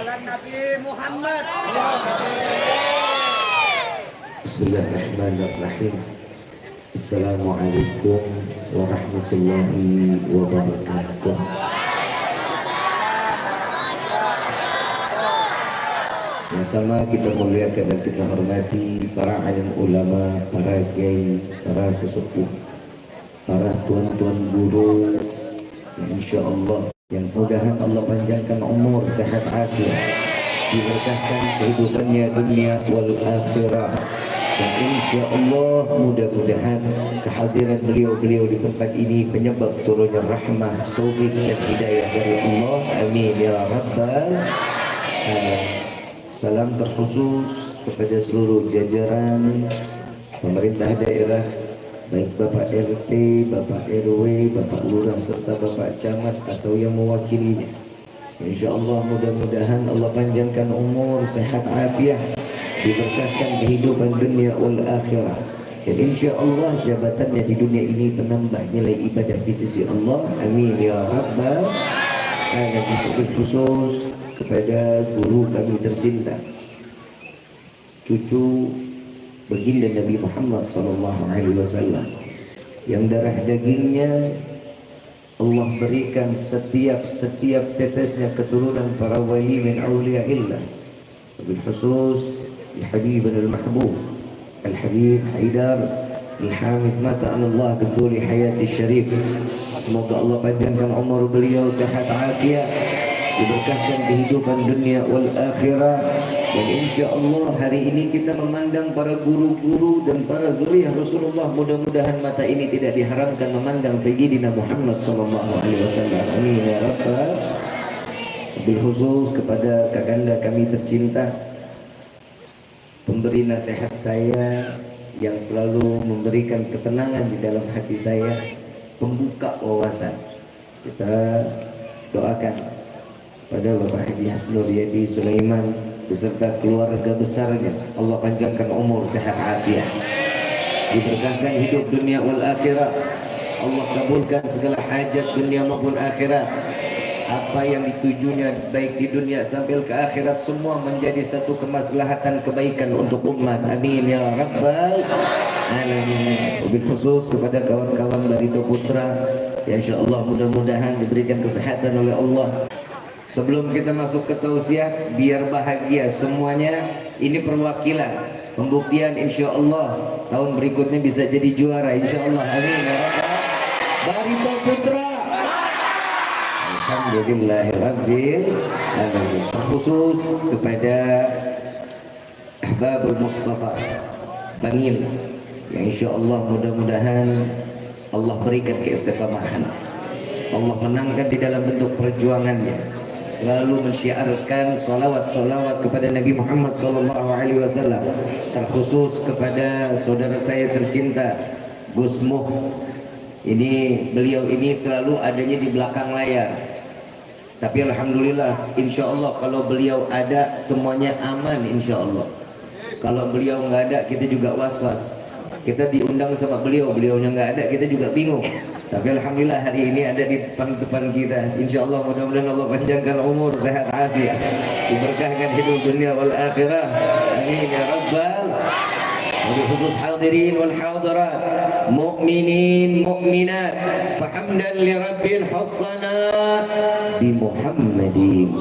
ala Nabi Muhammad. Bismillahirrahmanirrahim. Assalamualaikum warahmatullahi wabarakatuh. Yang sama kita muliakan dan kita hormati para alim ulama, para kiai, para sesepuh, para tuan-tuan guru, insya Allah yang mudahan Allah panjangkan umur, sehat afiat, diberkahkan kehidupannya dunia wal akhirah, dan insya Allah mudah-mudahan kehadiran beliau-beliau di tempat ini penyebab turunnya rahmah, taufik dan hidayah dari Allah. Amin ya rabbal alamin. Salam terkhusus kepada seluruh jajaran pemerintah daerah, baik Bapak RT, Bapak RW, Bapak Lurah serta Bapak Camat atau yang mewakilinya. Insya Allah mudah-mudahan Allah panjangkan umur, sehat afiat, diberkahkan kehidupan dunia wal akhirah, dan insya Allah jabatannya di dunia ini penambah nilai ibadah di sisi Allah. Amin ya rabbal alamin. Khusus kepada guru kami tercinta, cucu baginda Nabi Muhammad SAW, yang darah dagingnya Allah berikan setiap tetesnya keturunan para wali min awliyaillah, bil khusus al-habib al-mahbub al-habib Haidar al-Hamid mata'an Allah bituli hayati syarif. Semoga Allah panjangkan umur beliau, sehat afiat, diberkahkan kehidupan dunia wal akhirah, dan insya Allah hari ini kita memandang para guru-guru dan para zuriyah Rasulullah. Mudah-mudahan mata ini tidak diharamkan memandang Sayyidina Muhammad SAW. Amin ya rabbal. Bil khusus kepada kakanda kami tercinta, pemberi nasihat saya yang selalu memberikan ketenangan di dalam hati saya, pembuka wawasan. Kita doakan pada Bapak Haji Hasnur Yadi Sulaiman beserta keluarga besarnya, Allah panjangkan umur, sehat afiat, diberkahkan hidup dunia wal akhirah, Allah kabulkan segala hajat dunia maupun akhirat. Apa yang ditujunya baik di dunia sambil ke akhirat semua menjadi satu kemaslahatan kebaikan untuk umat. Amin ya rabbal alamin. Wabil khusus kepada kawan-kawan Barito Putra, ya insyaallah mudah-mudahan diberikan kesehatan oleh Allah. Sebelum kita masuk ke tausiah, biar bahagia semuanya. Ini perwakilan, pembuktian insya Allah tahun berikutnya bisa jadi juara insya Allah. Amin ya rabbal. Barito Putra, alhamdulillahirabbil alamin. Khusus kepada Ahbabul Mustafa Bangil, yang insya Allah mudah-mudahan Allah berikan keistiqamahan, Allah menangkan di dalam bentuk perjuangannya, selalu mensyiarkan salawat-salawat kepada Nabi Muhammad SAW. Terkhusus kepada saudara saya tercinta Gus Muh, ini beliau ini selalu adanya di belakang layar, tapi alhamdulillah insya Allah kalau beliau ada semuanya aman insya Allah. Kalau beliau nggak ada kita juga was-was, kita diundang sama beliau, beliaunya nggak ada kita juga bingung. Tapi alhamdulillah hari ini ada di depan kita. Insyaallah mudah-mudahan Allah panjangkan umur, sehat afiat, diberkahkan hidup dunia wal akhirah. Amin ya rabbal. Wabil khusus hadirin wal hadirat, mu'minin mu'minat, fahamdan li rabbil hasanat bi Muhammadin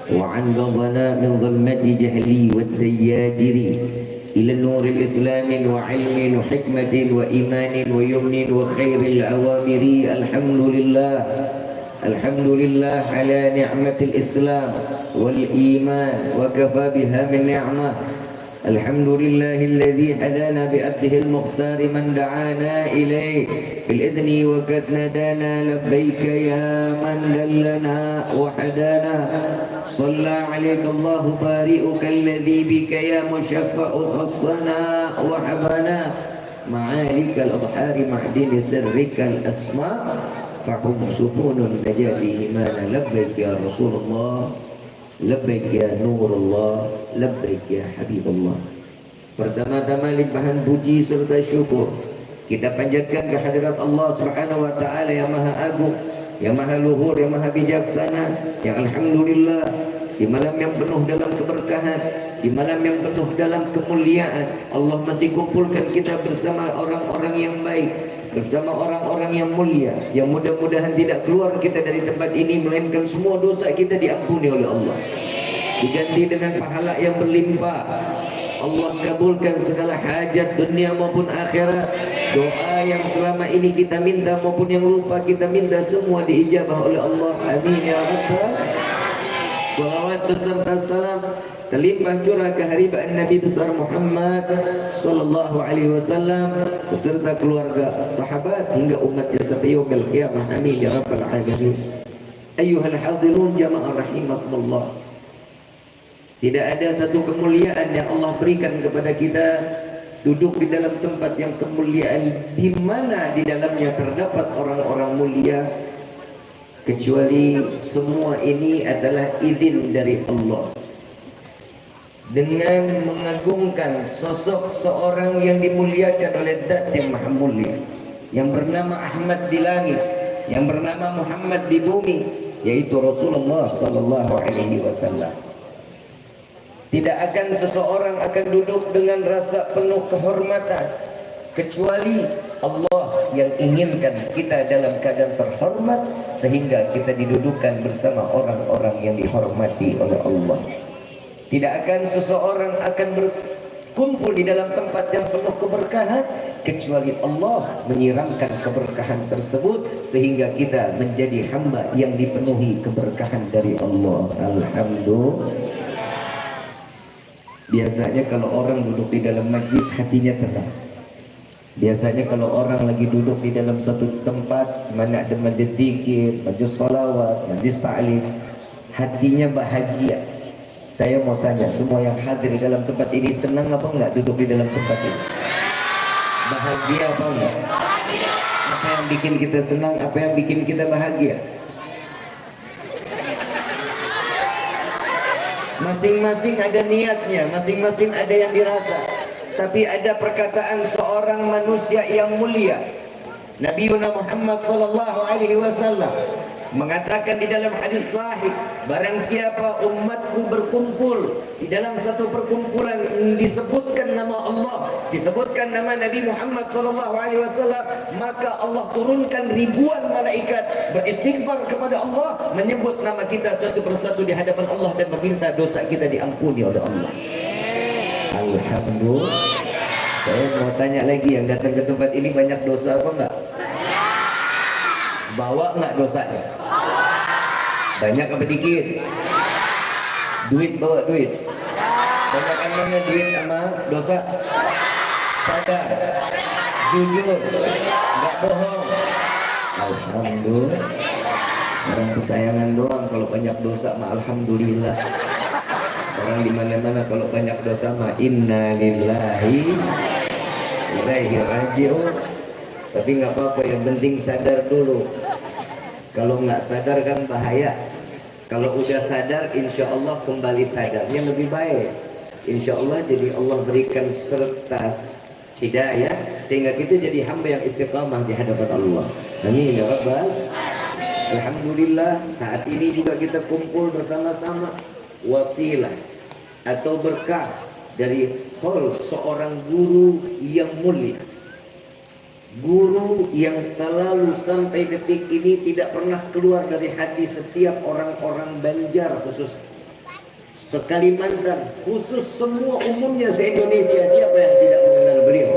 wa an ghadana min dhulmati jahli wad dayajiri إلى النور الإسلام وعلم وحكمة وإيمان ويمن وخير الأوامر. الحمد لله على نعمة الإسلام والإيمان وكفى بها من نعمة. الحمد لله الذي هدانا بأبده المختار من دعانا إليه بالإذن وقد ندانا لبيك يا من دلنا وحدانا. صلى عليك الله بارئك الذي بك يا مشفع خصنا وحبنا. معالك الأضحار معدن سرك الأسماء فهم سفون النجاة همانا. لبيك يا رسول الله، لبيك يا نور الله، لبيك يا حبيب الله. Pertama-tama limpahan puji serta syukur kita panjatkan kehadirat Allah Subhanahu wa taala yang Maha Agung, yang Maha Luhur, yang Maha Bijaksana, yang alhamdulillah di malam yang penuh dalam keberkahan, di malam yang penuh dalam kemuliaan. Allah masih kumpulkan kita bersama orang-orang yang baik, bersama orang-orang yang mulia, yang mudah-mudahan tidak keluar kita dari tempat ini melainkan semua dosa kita diampuni oleh Allah, diganti dengan pahala yang berlimpah. Allah kabulkan segala hajat dunia maupun akhirat. Doa yang selama ini kita minta maupun yang lupa kita minta semua diijabah oleh Allah. Amin ya rabbal. Salawat beserta salam terlimpah curah keharibaan Nabi besar Muhammad sallallahu alaihi wasallam beserta keluarga, sahabat hingga umatnya sampai yaumil qiyamah. Amin ya rabbal alamin. Ayyuhal hadirun jamaah rahimakumullah. Tidak ada satu kemuliaan yang Allah berikan kepada kita duduk di dalam tempat yang kemuliaan di mana di dalamnya terdapat orang-orang mulia, kecuali semua ini adalah izin dari Allah. Dengan mengagungkan sosok seorang yang dimuliakan oleh Zat yang Maha Mulia, yang bernama Ahmad di langit, yang bernama Muhammad di bumi, yaitu Rasulullah sallallahu alaihi wasallam. Tidak akan seseorang akan duduk dengan rasa penuh kehormatan kecuali Allah yang inginkan kita dalam keadaan terhormat sehingga kita didudukan bersama orang-orang yang dihormati oleh Allah. Tidak akan seseorang akan berkumpul di dalam tempat yang penuh keberkahan kecuali Allah menyiramkan keberkahan tersebut sehingga kita menjadi hamba yang dipenuhi keberkahan dari Allah. Alhamdulillah. Biasanya kalau orang duduk di dalam majlis hatinya tenang. Biasanya kalau orang lagi duduk di dalam satu tempat mana ada majlis zikir, majlis salawat, majlis ta'lim, hatinya bahagia. Saya mau tanya semua yang hadir di dalam tempat ini senang apa enggak duduk di dalam tempat ini? Bahagia apa enggak? Apa yang bikin kita senang? Apa yang bikin kita bahagia? Masing-masing ada niatnya, masing-masing ada yang dirasa. Tapi ada perkataan seorang manusia yang mulia, Nabi Muhammad sallallahu alaihi wasallam mengatakan di dalam hadis sahih, barang siapa umatku berkumpul di dalam satu perkumpulan disebutkan nama Allah, disebutkan nama Nabi Muhammad sallallahu alaihi wasallam, maka Allah turunkan ribuan malaikat beristighfar kepada Allah, menyebut nama kita satu persatu di hadapan Allah dan meminta dosa kita diampuni oleh Allah. Alhamdulillah. Saya mau tanya lagi, yang datang ke tempat ini banyak dosa apa enggak? Bawa enggak dosanya? Banyak apa dikit? Duit, bawa duit. Banyakkan mana duit sama dosa? Sadar, jujur, enggak bohong. Alhamdulillah. Orang kesayangan doang kalau banyak dosa mah alhamdulillah. Orang di mana-mana kalau banyak dosa mah inna lillahi wa ilaihi raji'un. Tapi nggak apa-apa, yang penting sadar dulu. Kalau nggak sadar kan bahaya. Kalau udah sadar, insya Allah kembali sadarnya lebih baik. Insya Allah jadi Allah berikan serta hidayah sehingga kita jadi hamba yang istiqamah di hadapan Allah. Amin ya rabbal. Alhamdulillah, saat ini juga kita kumpul bersama-sama wasilah atau berkah dari haul seorang guru yang mulia. Guru yang selalu sampai detik ini tidak pernah keluar dari hati setiap orang-orang Banjar, khusus Sekalimantan, khusus semua umumnya se-Indonesia. Siapa yang tidak mengenal beliau?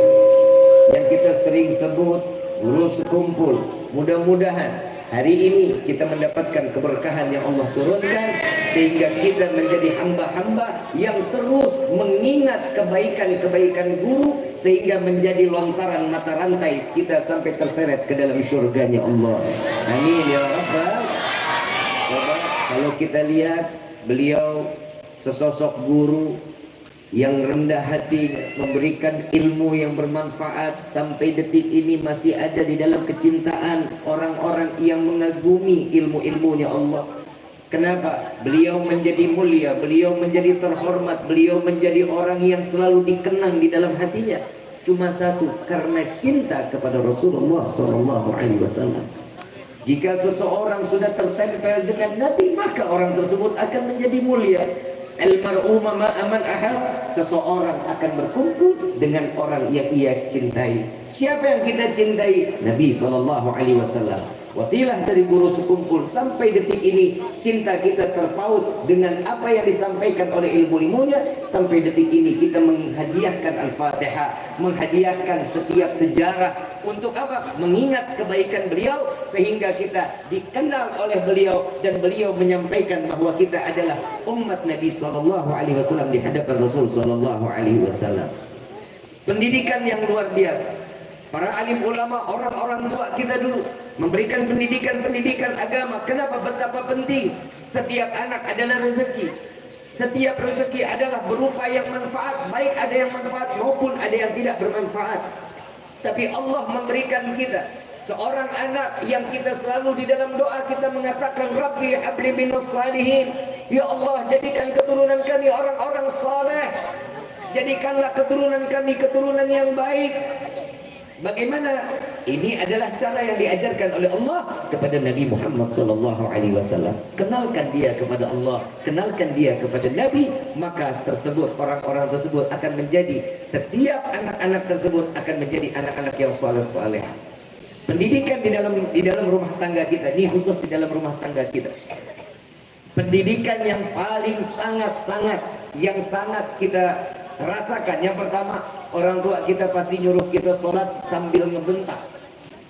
Yang kita sering sebut guru sekumpul. Mudah-mudahan hari ini kita mendapatkan keberkahan yang Allah turunkan sehingga kita menjadi hamba-hamba yang terus mengingat kebaikan-kebaikan guru sehingga menjadi lontaran mata rantai kita sampai terseret ke dalam syurganya Allah. Amin ya rabbal. Kalau kita lihat beliau sesosok guru yang rendah hati, memberikan ilmu yang bermanfaat, sampai detik ini masih ada di dalam kecintaan orang-orang yang mengagumi ilmu-ilmunya Allah. Kenapa? Beliau menjadi mulia, beliau menjadi terhormat, beliau menjadi orang yang selalu dikenang di dalam hatinya. Cuma satu, karena cinta kepada Rasulullah SAW. Jika seseorang sudah tertempel dengan Nabi, maka orang tersebut akan menjadi mulia. Al-mar'u ma'a man ahab, seseorang akan berkumpul dengan orang yang ia cintai. Siapa yang kita cintai? Nabi SAW. Wasilah dari guru sekumpul sampai detik ini, cinta kita terpaut dengan apa yang disampaikan oleh ilmu-ilmunya. Sampai detik ini kita menghadiahkan Al-Fatihah, menghadiahkan setiap sejarah. Untuk apa? Mengingat kebaikan beliau, sehingga kita dikenal oleh beliau, dan beliau menyampaikan bahwa kita adalah umat Nabi SAW di hadapan Rasul SAW. Pendidikan yang luar biasa. Para alim ulama, orang-orang tua kita dulu memberikan pendidikan agama. Kenapa? Betapa penting. Setiap anak adalah rezeki. Setiap rezeki adalah berupa yang manfaat. Baik ada yang manfaat maupun ada yang tidak bermanfaat. Tapi Allah memberikan kita seorang anak yang kita selalu di dalam doa kita mengatakan, Rabbi habli minus salihin. Ya Allah, jadikan keturunan kami orang-orang saleh. Jadikanlah keturunan kami keturunan yang baik. Bagaimana? Ini adalah cara yang diajarkan oleh Allah kepada Nabi Muhammad SAW. Kenalkan dia kepada Allah, kenalkan dia kepada Nabi, maka orang-orang tersebut akan menjadi, setiap anak-anak tersebut akan menjadi anak-anak yang saleh-saleh. Pendidikan di dalam rumah tangga kita, ini khusus di dalam rumah tangga kita. Pendidikan yang paling sangat kita rasakan. Yang pertama, orang tua kita pasti nyuruh kita sholat sambil ngebentak,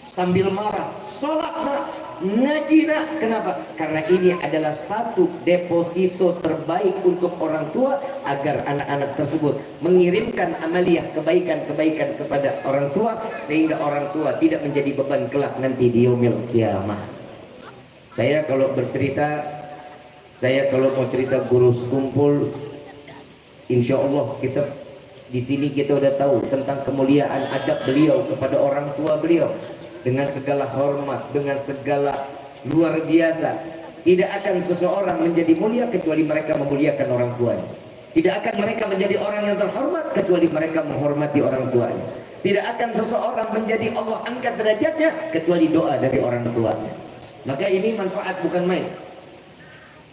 sambil marah. Sholat nak, ngaji nak. Kenapa? Karena ini adalah satu deposito terbaik untuk orang tua, agar anak-anak tersebut mengirimkan amaliyah kebaikan-kebaikan kepada orang tua, sehingga orang tua tidak menjadi beban kelak nanti di yaumil kiamah. Saya kalau mau cerita guru sekumpul, insya Allah di sini kita udah tahu tentang kemuliaan adab beliau kepada orang tua beliau, dengan segala hormat, dengan segala luar biasa. Tidak akan seseorang menjadi mulia kecuali mereka memuliakan orang tuanya. Tidak akan mereka menjadi orang yang terhormat kecuali mereka menghormati orang tuanya. Tidak akan seseorang menjadi Allah angkat derajatnya kecuali doa dari orang tuanya. Maka ini manfaat bukan main.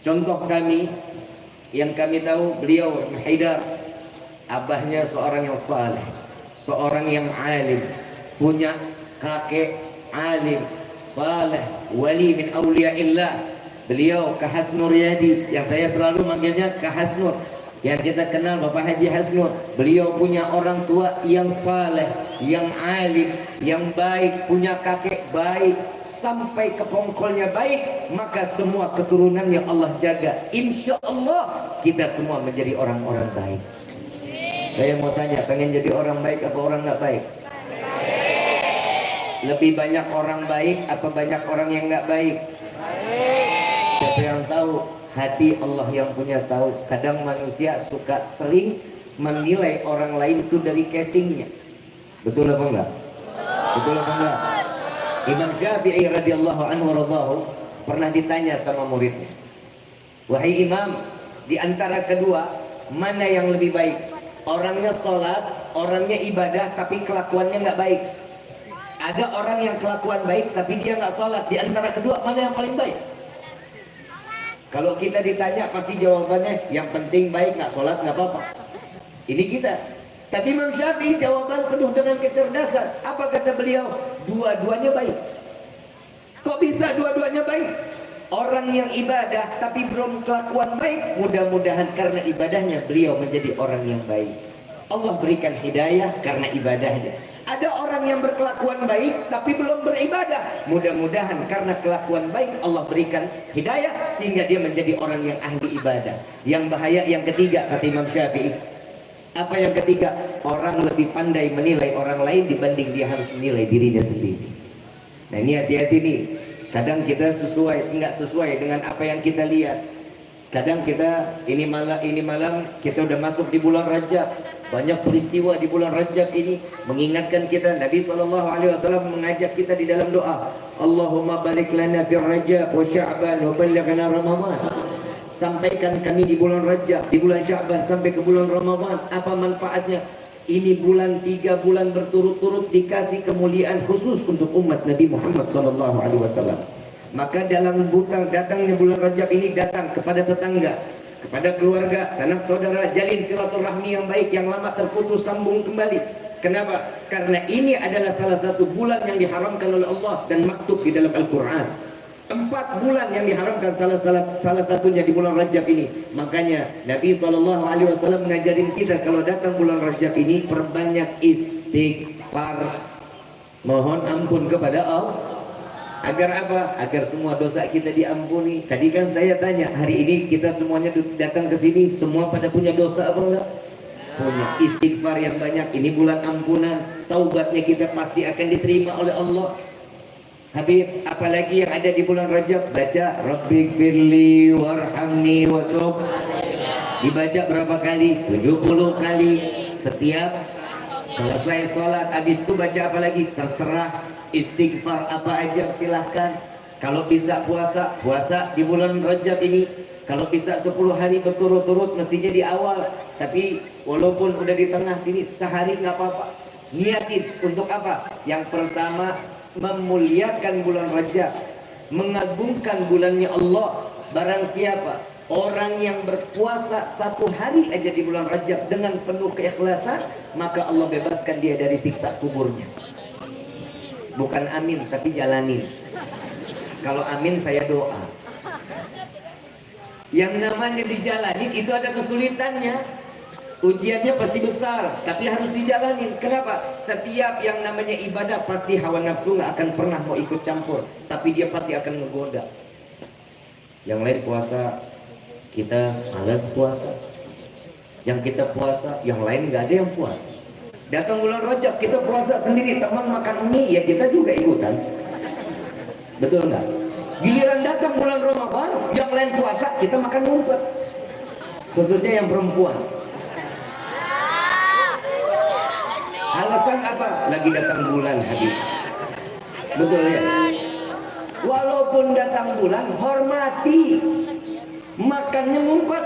Contoh kami yang kami tahu, beliau Haidar, abahnya seorang yang saleh, seorang yang alim, punya kakek alim, saleh, wali min awliyaillah. Beliau Kak Hasnur Yadi, yang saya selalu manggilnya Kak Hasnur, yang kita kenal Bapak Haji Hasnur. Beliau punya orang tua yang saleh, yang alim, yang baik, punya kakek baik, sampai ke pongkolnya baik. Maka semua keturunan yang Allah jaga, insya Allah kita semua menjadi orang-orang baik. Saya mau tanya, pengen jadi orang baik apa orang nggak baik? Lebih banyak orang baik apa banyak orang yang nggak baik? Siapa yang tahu? Hati Allah yang punya tahu. Kadang manusia suka sering menilai orang lain itu dari casingnya. Betul apa enggak? Betul apa enggak? Imam Syafi'i radhiyallahu anhu radhahu pernah ditanya sama muridnya, wahai Imam, di antara kedua mana yang lebih baik? Orangnya sholat, orangnya ibadah, tapi kelakuannya nggak baik. Ada orang yang kelakuan baik, tapi dia nggak sholat. Di antara kedua, mana yang paling baik? Kalau kita ditanya, pasti jawabannya yang penting baik, nggak sholat nggak apa-apa. Ini kita. Tapi Imam Syafi'i jawaban penuh dengan kecerdasan. Apa kata beliau? Dua-duanya baik. Kok bisa dua-duanya baik? Orang yang ibadah tapi belum kelakuan baik, mudah-mudahan karena ibadahnya beliau menjadi orang yang baik. Allah berikan hidayah karena ibadahnya. Ada orang yang berkelakuan baik tapi belum beribadah, mudah-mudahan karena kelakuan baik Allah berikan hidayah sehingga dia menjadi orang yang ahli ibadah. Yang bahaya yang ketiga kata Imam Syafi'i. Apa yang ketiga? Orang lebih pandai menilai orang lain dibanding dia harus menilai dirinya sendiri. Nah ini hati-hati nih. Kadang kita nggak sesuai dengan apa yang kita lihat. Kadang kita ini malam kita udah masuk di bulan Rajab. Banyak peristiwa di bulan Rajab ini mengingatkan kita. Nabi SAW mengajak kita di dalam doa, Allahumma barik lana fi Rajab wa Sya'ban wa ballighna Ramadan. Sampaikan kami di bulan Rajab, di bulan Sya'ban sampai ke bulan Ramadan. Apa manfaatnya? Ini bulan 3 bulan berturut-turut dikasih kemuliaan khusus untuk umat Nabi Muhammad SAW. Maka dalam datangnya bulan Rajab ini, datang kepada tetangga, kepada keluarga, sanak saudara, jalin silaturahmi yang baik, yang lama terputus sambung kembali. Kenapa? Karena ini adalah salah satu bulan yang diharamkan oleh Allah dan maktub di dalam Al-Quran. 4 bulan yang diharamkan, salah satunya di bulan Rajab ini. Makanya Nabi SAW mengajarin kita kalau datang bulan Rajab ini perbanyak istighfar, mohon ampun kepada Allah. Agar apa? Agar semua dosa kita diampuni. Tadi kan saya tanya, hari ini kita semuanya datang ke sini semua pada punya dosa apa enggak? Punya. Istighfar yang banyak, ini bulan ampunan, taubatnya kita pasti akan diterima oleh Allah. Habib, apalagi yang ada di bulan Rajab, baca Rabbighfirli warhamni wa tub. Dibaca berapa kali? 70 kali. Setiap selesai sholat, habis itu baca apa lagi? Terserah. Istighfar apa aja silahkan. Kalau bisa puasa di bulan Rajab ini. Kalau bisa 10 hari berturut-turut, mestinya di awal. Tapi walaupun udah di tengah sini, sehari nggak apa-apa. Niatin untuk apa? Yang pertama, memuliakan bulan Rajab, mengagungkan bulannya Allah. Barang siapa orang yang berpuasa 1 hari aja di bulan Rajab dengan penuh keikhlasan, maka Allah bebaskan dia dari siksa kuburnya. Bukan amin, tapi jalanin. Kalau amin saya doa. Yang namanya dijalanin itu ada kesulitannya. Ujiannya pasti besar, tapi harus dijalanin. Kenapa? Setiap yang namanya ibadah pasti hawa nafsu nggak akan pernah mau ikut campur, tapi dia pasti akan menggoda. Yang lain puasa, kita malas puasa. Yang kita puasa, yang lain nggak ada yang puasa. Datang bulan Rajab kita puasa sendiri, teman makan mie ya kita juga ikutan. Betul nggak? Giliran datang bulan Ramadan, yang lain puasa kita makan rumput. Khususnya yang perempuan. Alasan apa? Lagi datang bulan Habib. Betul ya? Walaupun datang bulan, hormati. Makannya ngumpet,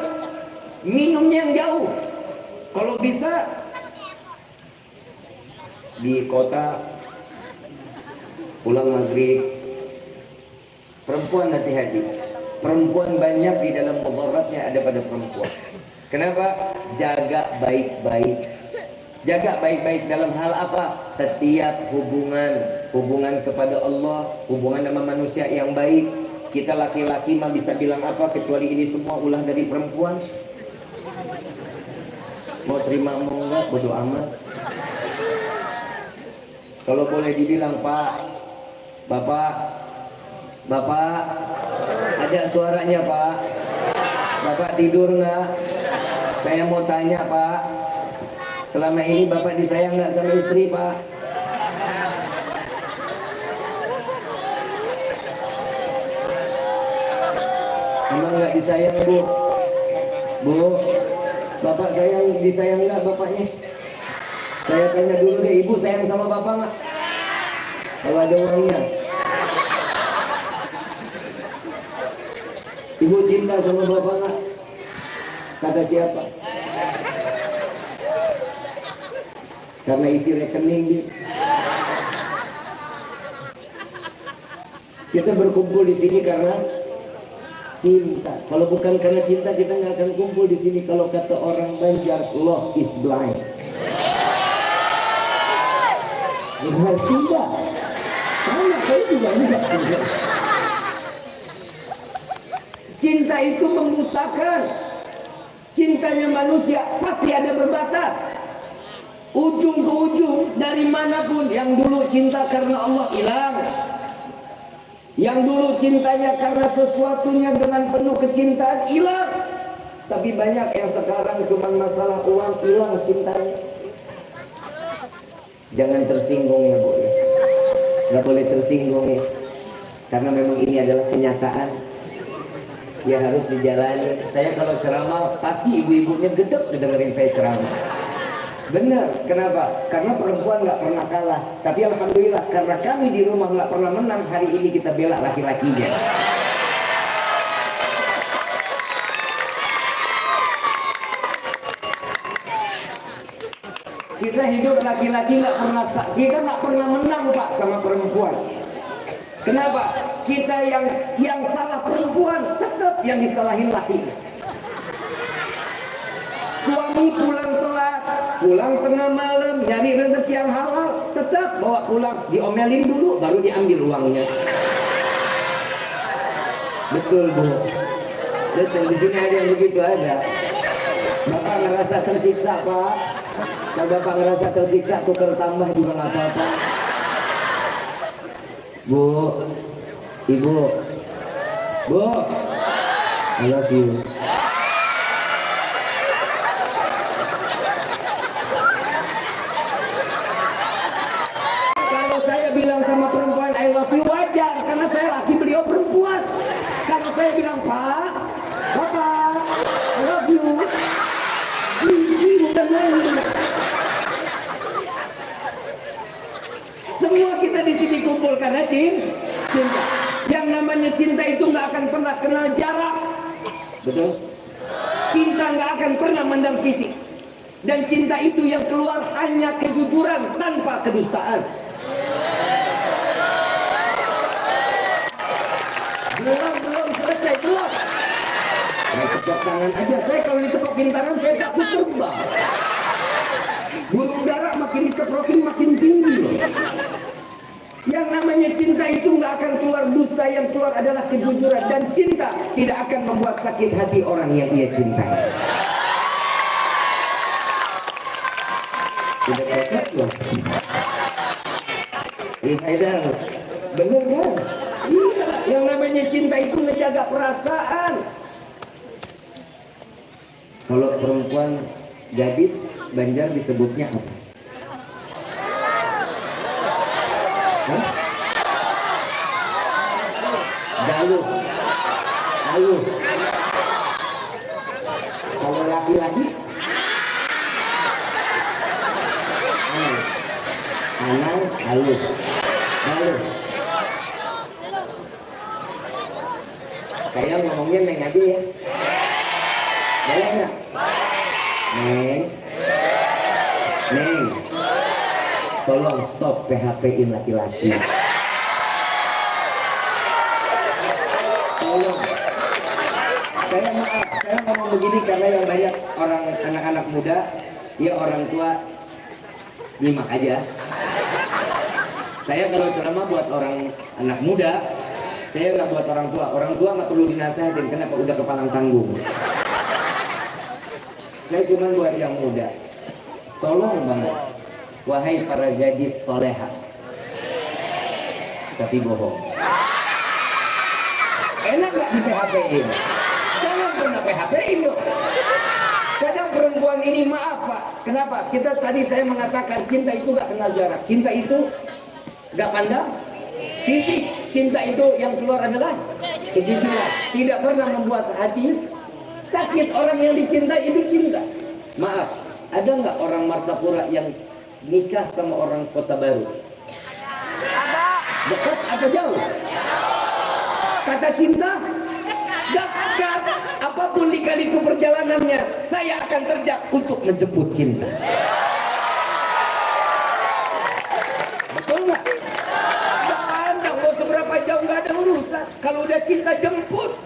minumnya yang jauh. Kalau bisa di kota pulang maghrib, perempuan hati-hati. Perempuan banyak di dalam mudaratnya ada pada perempuan. Kenapa? Jaga baik-baik. Jaga baik-baik dalam hal apa? Setiap hubungan kepada Allah, hubungan sama manusia yang baik. Kita laki-laki mah bisa bilang apa kecuali ini semua ulah dari perempuan. Mau terima mau enggak, bodo amat. Kalau boleh dibilang Pak, Bapak, ada suaranya Pak. Bapak tidur nggak? Saya mau tanya Pak, selama ini Bapak disayang nggak sama istri Pak? Emang nggak disayang Bu? Bu, Bapak disayang nggak bapaknya? Saya tanya dulu deh, Ibu sayang sama Bapak nggak? Kalau ada uangnya. Ibu cinta sama Bapak nggak? Kata siapa? Karena isi rekening dia. Kita berkumpul di sini karena cinta. Kalau bukan karena cinta kita nggak akan kumpul di sini. Kalau kata orang Banjar, love is blind. Benar tidak? Saya juga enggak sih. Cinta itu membutakan. Cintanya manusia pasti ada berbatas. Ujung ke ujung dari manapun. Yang dulu cinta karena Allah hilang. Yang dulu cintanya karena sesuatunya dengan penuh kecintaan hilang. Tapi banyak yang sekarang cuma masalah uang hilang cintanya. Jangan tersinggung ya Bu. Nggak boleh tersinggung ya. Karena memang ini adalah kenyataan. Ya harus dijalani. Saya kalau ceramah pasti ibu-ibunya gedek dengerin saya ceramah. Benar, kenapa? Karena perempuan nggak pernah kalah. Tapi alhamdulillah karena kami di rumah nggak pernah menang, hari ini kita bela laki-lakinya. Kita hidup laki-laki nggak pernah, kita nggak pernah menang Pak sama perempuan. Kenapa? Kita yang salah perempuan, tetap yang disalahin lakinya. Suami pulang telat, pulang tengah malam, nyari rezeki yang halal, tetap bawa pulang, diomelin dulu, baru diambil uangnya. Betul Bu, betul. Di sini ada yang begitu ada. Bapak ngerasa tersiksa Pak. Kalau Bapak ngerasa tersiksa, tukar tambah juga nggak apa-apa. Bu, Ibu, Bu, I love you. Kalau saya bilang sama perempuan I love you wajar, karena saya laki, beliau perempuan. Kalau saya bilang Pak, Bapak, I love you, cici bukan main. Semua kita di sini kumpul karena cinta. Yang namanya cinta itu nggak akan pernah kenal jarak, betul? Cinta nggak akan pernah mandang fisik, dan cinta itu yang keluar hanya kejujuran tanpa kedustaan. Belum selesai, belum. Saya tepuk tangan aja, saya kalau ditepukin tangan saya takut terbang. Burung dara makin diteprokin makin tinggi loh. Yang namanya cinta itu nggak akan keluar dusta, yang keluar adalah kejujuran. Dan cinta tidak akan membuat sakit hati orang yang ia cintai. Tidak cocok loh. Ini bener kan? Iya. Yang namanya cinta itu ngejaga perasaan. Kalau perempuan gadis Banjar disebutnya apa? Hah? Galuh. Kalau laki-laki? Anang, galuh. Saya ngomongnya Neng aja ya. Boleh nggak? Neng, tolong stop PHP-in laki-laki. Tolong. Saya ngomong begini karena yang banyak orang anak-anak muda, ya orang tua nyimak aja. Saya kalau ceramah buat orang anak muda, saya nggak buat orang tua. Orang tua nggak perlu dinasehatin, kenapa udah kepalang tanggung. Saya cuma buat yang muda. Tolong banget, wahai para gadis soleha, tapi bohong. Enak gak di PHP-in? Jangan pernah PHP-in dong. Kadang perempuan ini maaf Pak. Kenapa? Tadi saya mengatakan cinta itu gak kenal jarak. Cinta itu gak pandang fisik. Cinta itu yang keluar adalah kejujuran. Tidak pernah membuat hati sakit. Orang yang dicintai itu cinta. Maaf, ada nggak orang Martapura yang nikah sama orang Kota Baru? Ada. Dekat atau jauh? Kata cinta? Dekat. Apapun lika-liku perjalanannya, saya akan terjak untuk menjemput cinta. Betul nggak? Nggak pandang mau seberapa jauh, nggak ada urusan. Kalau udah cinta jemput.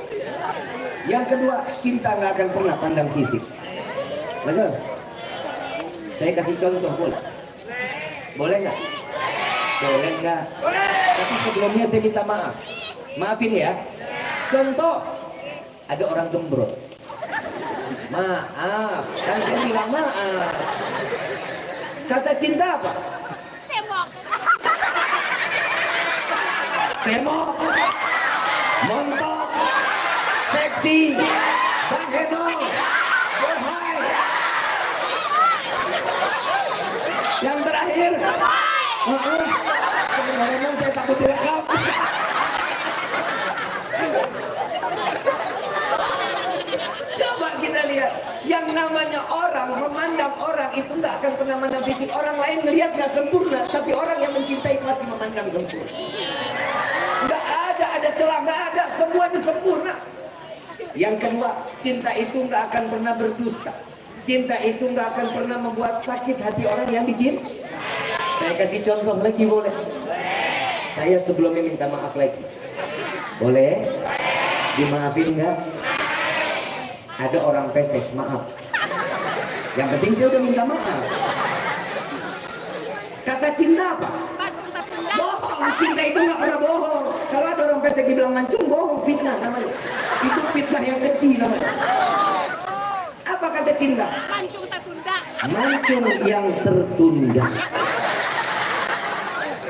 Yang kedua, cinta nggak akan pernah pandang fisik. Betul? Saya kasih contoh boleh? Boleh nggak? Boleh nggak? Boleh. Tapi sebelumnya saya minta maaf. Maafin ya. Contoh, ada orang gembrot. Maaf, kan saya bilang maaf. Kata cinta apa? Semok. Semok, montok, seksi, bahenol, bohai. Yang terakhir, sebenarnya saya takut direkam. Coba kita lihat, yang namanya orang memandang orang itu nggak akan pernah memandang fisik. Orang lain melihat nggak sempurna, tapi orang yang mencintai pasti memandang sempurna. Nggak ada celah, nggak ada, semuanya sempurna. Yang kedua, cinta itu nggak akan pernah berdusta. Cinta itu nggak akan pernah membuat sakit hati orang yang dicintai. Saya kasih contoh lagi boleh? Saya sebelumnya minta maaf lagi. Boleh? Dimaafin nggak? Ada orang pesek, maaf. Yang penting saya udah minta maaf. Kata cinta apa? Bohong. Cinta itu nggak pernah bohong. Kalau ada orang pesek dibilang mancung, bohong, fitnah namanya. Itu fitnah yang kecil namanya. Apa kata cinta? Mancung tertunda. Mancung yang tertunda.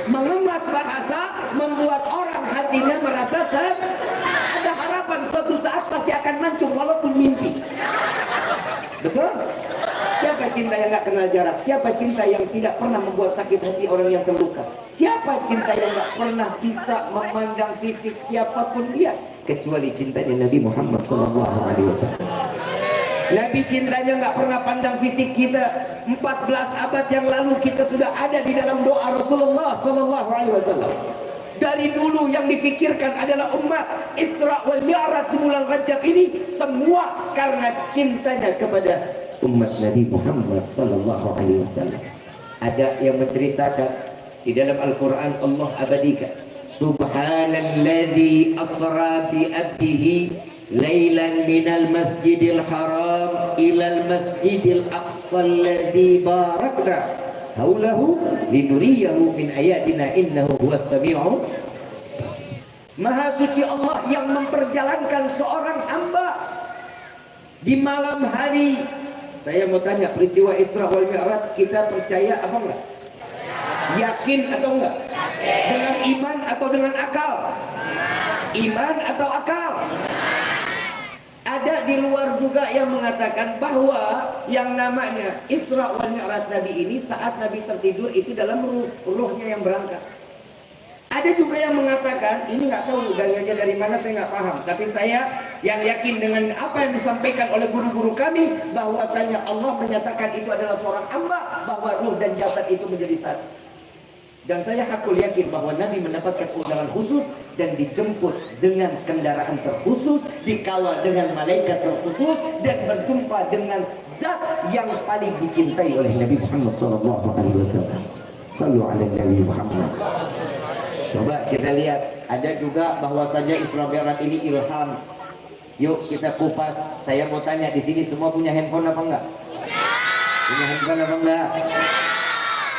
Mengemas bahasa membuat orang hatinya merasa ada harapan suatu saat pasti akan mancung walaupun mimpi. Betul? Siapa cinta yang gak kenal jarak? Siapa cinta yang tidak pernah membuat sakit hati orang yang terluka? Siapa cinta yang gak pernah bisa memandang fisik siapapun dia kecuali cintanya Nabi Muhammad SAW. Nabi cintanya nggak pernah pandang fisik kita. 14 abad yang lalu kita sudah ada di dalam doa Rasulullah SAW. Dari dulu yang dipikirkan adalah umat Isra wal Mi'raj di bulan Rajab ini semua karena cintanya kepada umat Nabi Muhammad SAW. Ada yang menceritakan di dalam Al-Quran, Allah abadikan Subhanalladzi asra bi abdihi lailan minal masjidil haram ilal masjidil aqsa alladzi barakna haulahu linuriyahu min ayatina innahu huwas sami'u basir. Maha suci Allah yang memperjalankan seorang hamba di malam hari. Saya mau tanya, peristiwa Isra wal Mi'raj kita percaya apa enggak? Yakin atau enggak? Dengan iman atau dengan akal? Iman atau akal? Ada di luar juga yang mengatakan bahwa yang namanya Isra wal Mi'raj Nabi ini saat Nabi tertidur itu dalam ruhnya yang berangkat. Ada juga yang mengatakan, ini nggak tahu dalilnya dari mana, saya nggak paham. Tapi saya yang yakin dengan apa yang disampaikan oleh guru-guru kami, bahwasanya Allah menyatakan itu adalah seorang hamba, bahwa ruh dan jasad itu menjadi satu. Dan saya hakul yakin bahwa Nabi mendapatkan undangan khusus dan dijemput dengan kendaraan terkhusus, dikawal dengan malaikat terkhusus, dan berjumpa dengan zat yang paling dicintai oleh Nabi Muhammad SAW. Sallu ala Nabi Muhammad. Coba kita lihat, ada juga bahwasanya Isra Mi'raj ini ilham. Yuk kita kupas. Saya mau tanya, di sini semua punya handphone apa enggak? Punya handphone apa enggak?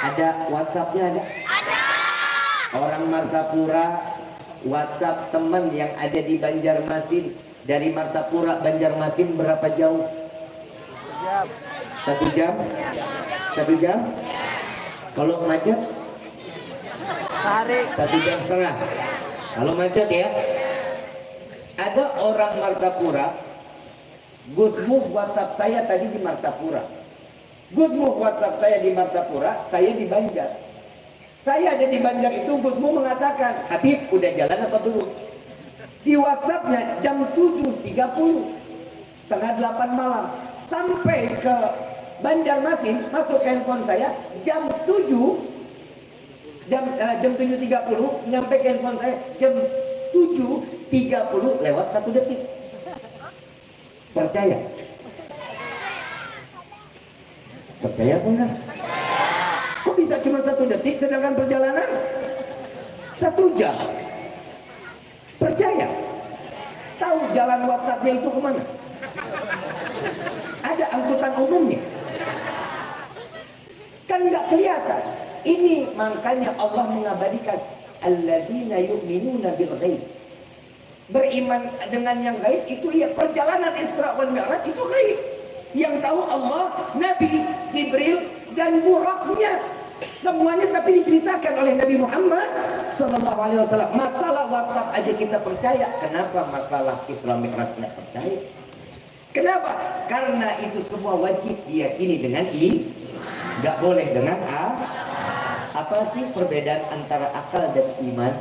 Ada WhatsApp-nya ada? Ada. Orang Martapura, WhatsApp teman yang ada di Banjarmasin, dari Martapura Banjarmasin berapa jauh? Satu jam. 1 jam? Kalau macet? Sehari 1 jam setengah. Kalau macet ya. Ada orang Martapura, Gus Muh WhatsApp saya tadi di Martapura. Gus Muh WhatsApp saya di Martapura, saya di Banjar. Saya ada di Banjar itu, Gus Muh mengatakan, Habib udah jalan apa belum? Di WhatsAppnya jam 7.30, setengah 8 malam. Sampai ke Banjarmasin, masuk ke handphone saya jam 7.30, nyampe ke handphone saya jam 7.30 lewat 1 detik. Percaya? Percaya apa enggak? Kok bisa cuma 1 detik sedangkan perjalanan 1 jam? Percaya? Tahu jalan WhatsAppnya itu kemana? Ada angkutan umumnya? Kan nggak kelihatan. Ini makanya Allah mengabadikan alladzina yu'minuna bil ghaib. Beriman dengan yang gaib itu ya, perjalanan Isra wal Mi'raj itu gaib. Yang tahu Allah, Nabi, Jibril, dan buraknya. Semuanya tapi diceritakan oleh Nabi Muhammad SAW. Masalah WhatsApp aja kita percaya. Kenapa masalah Isra Mi'raj tidak percaya? Kenapa? Karena itu semua wajib diyakini dengan nggak boleh dengan A. Apa sih perbedaan antara akal dan iman?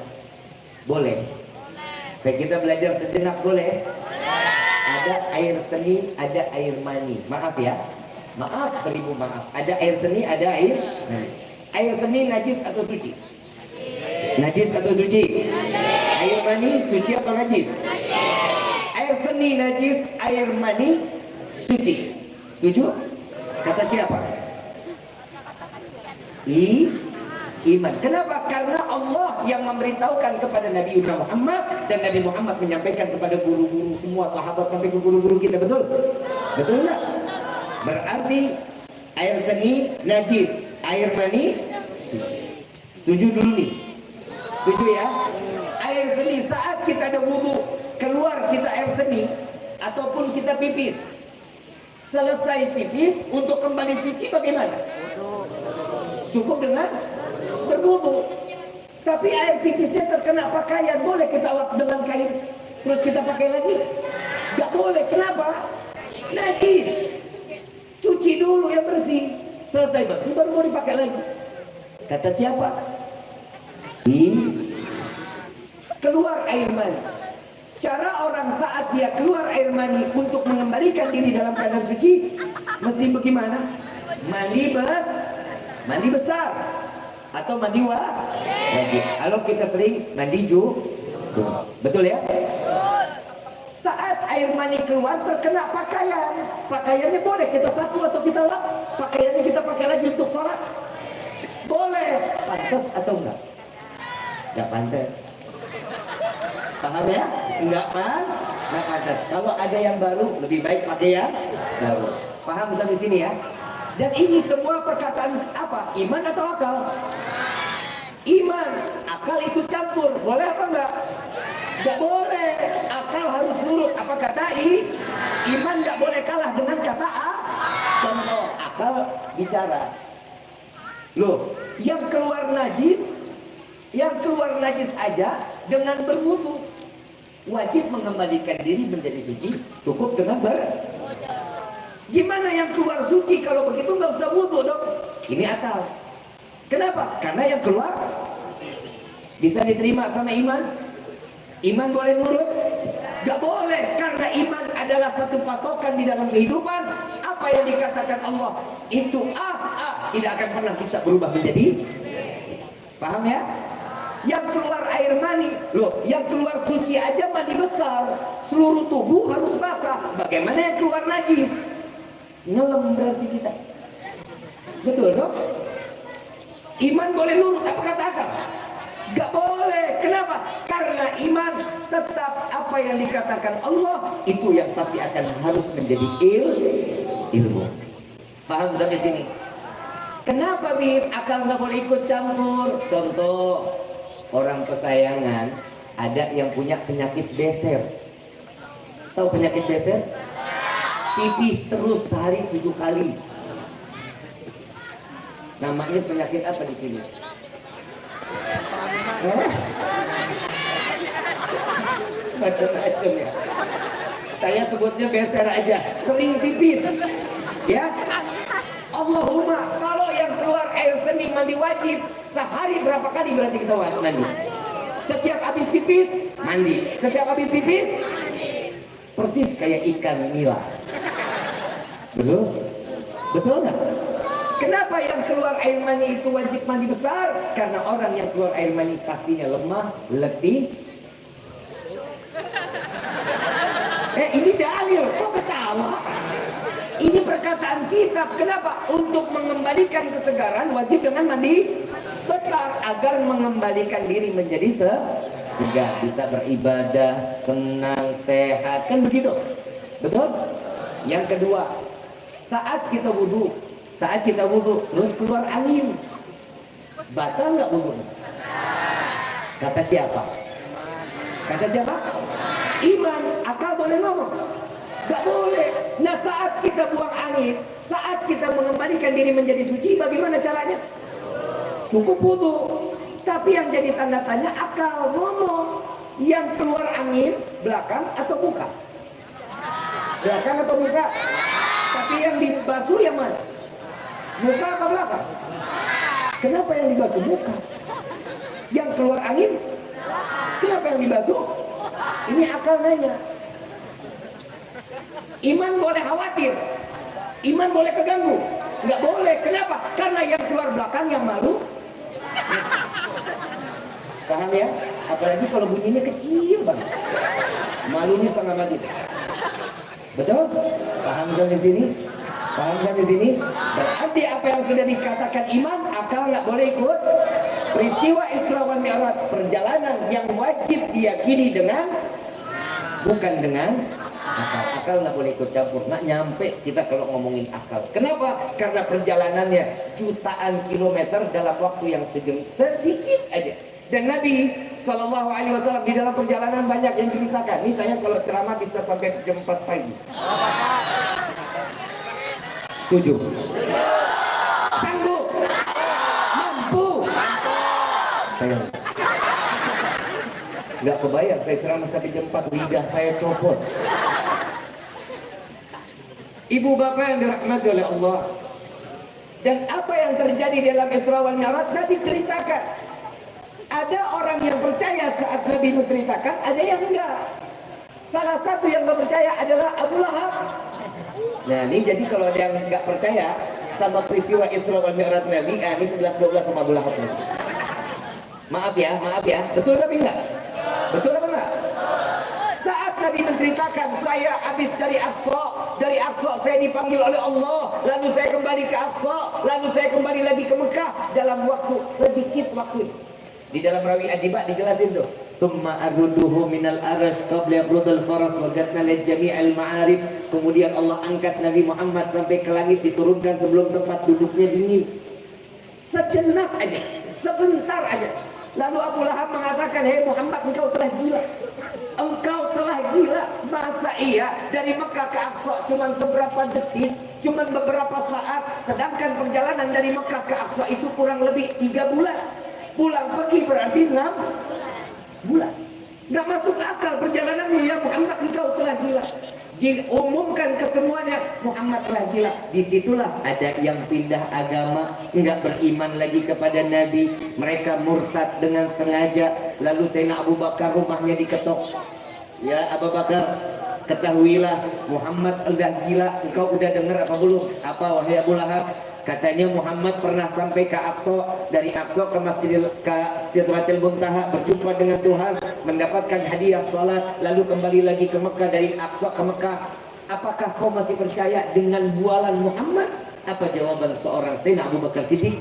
Boleh. Kita belajar sejenak boleh? Ada air seni, ada air mani. Maaf ya, maaf, beribu maaf. Ada air seni, ada air mani. Air seni najis atau suci? Najis atau suci? Air mani suci atau najis? Air seni najis, air mani suci. Setuju? Kata siapa? iman. Kenapa? Karena Allah yang memberitahukan kepada Nabi Muhammad, dan Nabi Muhammad menyampaikan kepada guru-guru semua sahabat sampai ke guru-guru kita. Betul? Betul enggak? Berarti air seni najis, air mani suci. Setuju dulu nih? Setuju ya? Air seni saat kita ada wudu, keluar kita air seni ataupun kita pipis. Selesai pipis untuk kembali suci bagaimana? Cukup dengan berwudu. Tapi air pipisnya terkena pakaian, boleh kita lap dengan kain terus kita pakai lagi? Gak boleh. Kenapa? Najis. Cuci dulu yang bersih. Selesai bersih baru mau dipakai lagi. Kata siapa? Keluar air mani. Cara orang saat dia keluar air mani untuk mengembalikan diri dalam keadaan suci mesti bagaimana? Mandi besar atau mandi wajib. Kalau kita sering mandi betul ya? Saat air mani keluar terkena pakaian, pakaiannya boleh kita sapu atau kita lap, pakaiannya kita pakai lagi untuk sholat, boleh. Pantas atau enggak? Enggak pantas. Paham ya? Enggak pantas. Kalau ada yang baru lebih baik pakai yang baru. Paham sampai sini ya? Dan ini semua perkataan apa? Iman atau akal? Iman. Akal ikut campur. Boleh apa enggak? Enggak boleh. Akal harus nurut apa kata iman. Enggak boleh kalah dengan kata A. Contoh, akal bicara. Loh, yang keluar najis aja dengan berwudu wajib mengembalikan diri menjadi suci, cukup dengan Gimana yang keluar suci? Kalau begitu nggak usah wudu dong. Ini akal. Kenapa? Karena yang keluar bisa diterima sama iman. Iman boleh nurut? Gak boleh, karena iman adalah satu patokan di dalam kehidupan. Apa yang dikatakan Allah itu tidak akan pernah bisa berubah menjadi. Paham ya? Yang keluar air mani, loh, yang keluar suci aja mandi besar, seluruh tubuh harus basah. Bagaimana yang keluar najis? Ngelem berarti kita. Betul dong? Iman boleh nurut apa kata akal? Gak boleh. Kenapa? Karena iman tetap apa yang dikatakan Allah itu yang pasti akan harus menjadi ilmu. Paham sampai sini? Kenapa akal nggak boleh ikut campur? Contoh, orang kesayangan ada yang punya penyakit beser. Tahu penyakit beser? Pipis terus sehari 7 kali. Namanya penyakit apa di sini? Macam-macam ya. Saya sebutnya beser aja. Sering pipis. Ya. Allahumma, kalau yang keluar air seni mandi wajib, sehari berapa kali berarti kita mandi? Setiap habis pipis mandi. Setiap habis pipis persis kayak ikan nila. Betul? Betul nggak? Kenapa yang keluar air mani itu wajib mandi besar? Karena orang yang keluar air mani pastinya lemah, letih. Ini dalil, kok ketawa? Ini perkataan kitab. Kenapa? Untuk mengembalikan kesegaran wajib dengan mandi besar agar mengembalikan diri menjadi segar, bisa beribadah, senang, sehat, kan begitu? Betul? Yang kedua, saat kita wudu terus keluar angin, batal nggak wudu? Kata siapa? Iman. Akal boleh ngomong? Gak boleh. Nah, saat kita buang angin, saat kita mengembalikan diri menjadi suci, bagaimana caranya? Cukup wudu. Tapi yang jadi tanda tanya akal ngomong, yang keluar angin belakang atau muka? Belakang atau muka? Tapi yang dibasuh yang mana? Muka atau belakang? Kenapa yang dibasuh muka? Yang keluar angin? Kenapa yang dibasuh? Ini akal nanya. Iman boleh khawatir, iman boleh keganggu? Nggak boleh. Kenapa? Karena yang keluar belakang yang malu. Paham ya? Apalagi kalau bunyinya kecil banget, malunya setengah mati. Betul? Paham sampai sini? Paham sampai sini? Berarti apa yang sudah dikatakan iman, akal nggak boleh ikut Peristiwa Isra wal Mi'raj, perjalanan yang wajib diyakini dengan, bukan dengan akal. Akal nggak boleh ikut campur, nggak nyampe kita kalau ngomongin akal. Kenapa? Karena perjalanannya jutaan kilometer dalam waktu yang sedikit aja. Dan Nabi SAW di dalam perjalanan banyak yang ceritakan. Nih saya kalau ceramah bisa sampai jam 4 pagi. Setuju? Sanggup? Mampu? Saya nggak kebayang saya ceramah sampai jam 4, lidah saya copot. Ibu bapak yang dirahmati oleh Allah, dan apa yang terjadi dalam Isra wal Mi'raj Nabi ceritakan. Ada orang yang percaya saat Nabi menceritakan, ada yang enggak. Salah satu yang nggak percaya adalah Abu Lahab. Nah ini jadi kalau ada yang nggak percaya sama peristiwa Isra wal Mi'raj Nabi, ini 11-12 sama Abu Lahab. Maaf ya, betul tapi enggak? Betul apa enggak? Saat Nabi menceritakan, saya habis dari Aqsa saya dipanggil oleh Allah, lalu saya kembali ke Aqsa, lalu saya kembali lagi ke Mekah dalam waktu sedikit waktu. Di dalam rawi Ad-Diba dijelasin tuh, thumma arruduhu minal arash qabla yabrudul faras wa gatna li jami'al ma'arib. Kemudian Allah angkat Nabi Muhammad sampai ke langit, diturunkan sebelum tempat duduknya dingin. Sejenak aja, sebentar aja. Lalu Abu Lahab mengatakan, hei Muhammad, engkau telah gila. Engkau telah gila. Masa iya dari Mekah ke Aqsa cuman seberapa detik, cuman beberapa saat, sedangkan perjalanan dari Mekah ke Aqsa itu kurang lebih 3 bulan. Pulang pergi berarti 6 bulan. Gak masuk akal perjalanannya, ya Muhammad, engkau telah gila. Diumumkan ke semuanya, Muhammad telah gila. Disitulah ada yang pindah agama, nggak beriman lagi kepada Nabi. Mereka murtad dengan sengaja. Lalu Sayyidina Abu Bakar rumahnya diketok. Ya Abu Bakar, ketahuilah Muhammad udah gila. Engkau udah dengar apa belum? Apa wahai Abu Lahab? Katanya Muhammad pernah sampai ke Aqsa, dari Aqsa ke Sidratil Muntaha, berjumpa dengan Tuhan, mendapatkan hadiah salat, lalu kembali lagi ke Mekah, dari Aqsa ke Mekah. Apakah kau masih percaya dengan bualan Muhammad? Apa jawaban seorang Sayyidina Abu Bakar Siddiq?